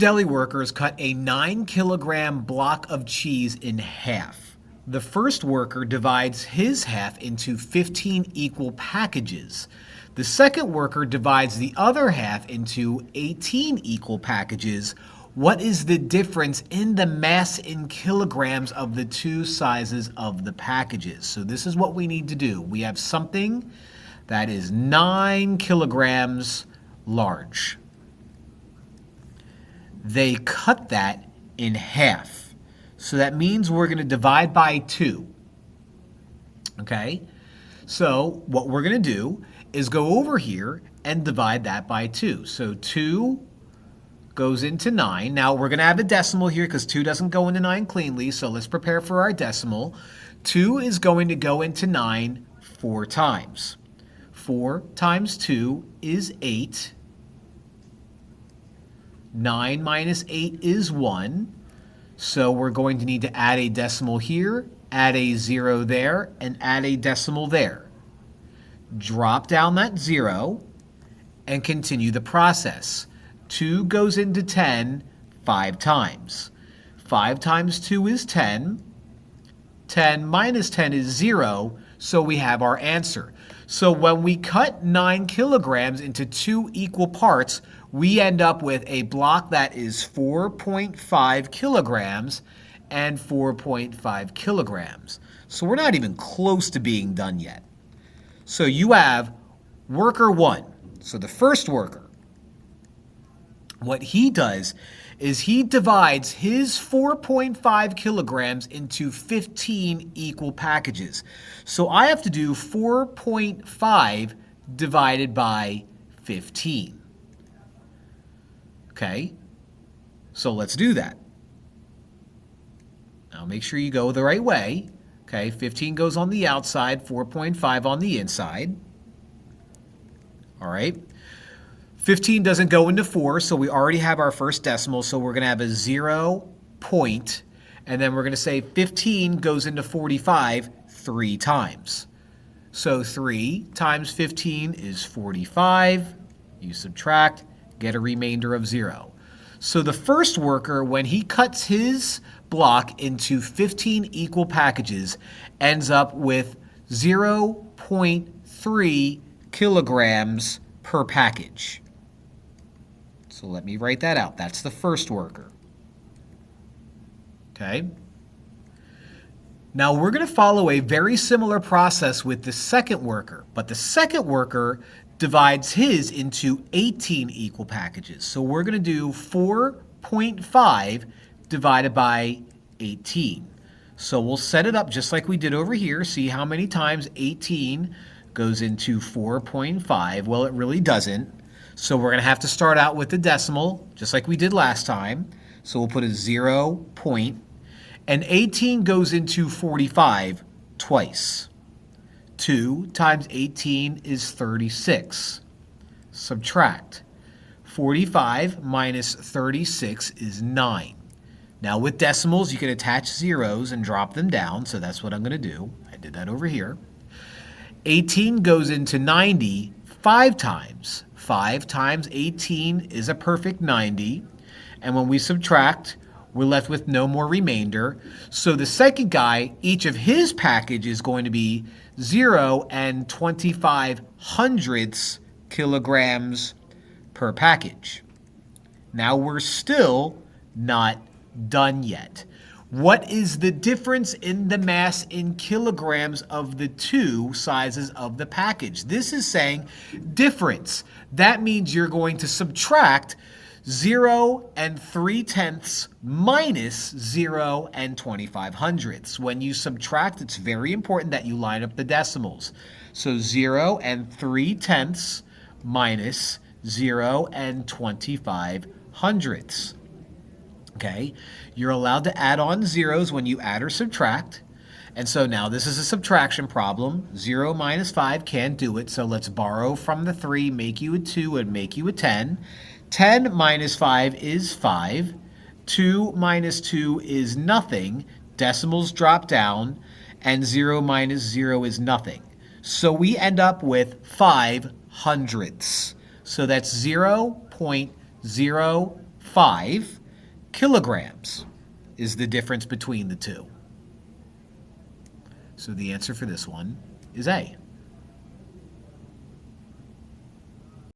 deli workers cut a 9-kilogram block of cheese in half. The first worker divides his half into 15 equal packages. The second worker divides the other half into 18 equal packages. What is the difference in the mass in kilograms of the two sizes of the packages? So this is what we need to do. We have something that is 9 kilograms large. They cut that in half. So that means we're going to divide by 2. Okay? So what we're going to do is go over here and divide that by 2. So 2 goes into 9. Now we're going to have a decimal here because 2 doesn't go into 9 cleanly. So let's prepare for our decimal. 2 is going to go into 9 4 times. 4 times 2 is 8. 9 minus 8 is 1. So we're going to need to add a decimal here, add a 0 there, and add a decimal there. Drop down that 0 and continue the process. 2 goes into 10 5 times. 5 times 2 is 10. 10 minus 10 is 0, so we have our answer. So when we cut 9 kilograms into 2 equal parts, we end up with a block that is 4.5 kilograms and 4.5 kilograms. So we're not even close to being done yet. So you have worker 1. So the first worker, what he does is he divides his 4.5 kilograms into 15 equal packages. So I have to do 4.5 divided by 15. Okay, so let's do that. Now make sure you go the right way. Okay, 15 goes on the outside, 4.5 on the inside. All right. 15 doesn't go into 4, so we already have our first decimal, so we're going to have a 0 point, and then we're going to say 15 goes into 45 3 times. So 3 times 15 is 45. You subtract, get a remainder of 0. So the first worker, when he cuts his block into 15 equal packages, ends up with 0.3 kilograms per package. So let me write that out. That's the first worker. Okay. Now we're going to follow a very similar process with the second worker, but the second worker divides his into 18 equal packages. So we're going to do 4.5 divided by 18. So we'll set it up just like we did over here. See how many times 18 goes into 4.5. Well, it really doesn't. So we're going to have to start out with the decimal, just like we did last time. So we'll put a 0 point. And 18 goes into 45 twice. 2 times 18 is 36. Subtract. 45 minus 36 is 9. Now with decimals, you can attach zeros and drop them down. So that's what I'm going to do. I did that over here. 18 goes into 90 5 times. 5 times 18 is a perfect 90. And when we subtract, we're left with no more remainder. So the second guy, each of his package is going to be 0 and 25 hundredths kilograms per package. Now we're still not done yet. What is the difference in the mass in kilograms of the two sizes of the package? This is saying difference. That means you're going to subtract 0 and 3/10 minus 0 and 25 hundredths. When you subtract, it's very important that you line up the decimals. So 0 and 3/10 minus 0 and 25 hundredths. Okay, you're allowed to add on zeros when you add or subtract. And so now this is a subtraction problem. 0 minus 5 can't do it, so let's borrow from the 3, make you a 2, and make you a 10. 10 minus 5 is 5. 2 minus 2 is nothing. Decimals drop down, and 0 minus 0 is nothing. So we end up with 5 hundredths. So that's 0.05 5 kilograms is the difference between the two. So the answer for this one is A.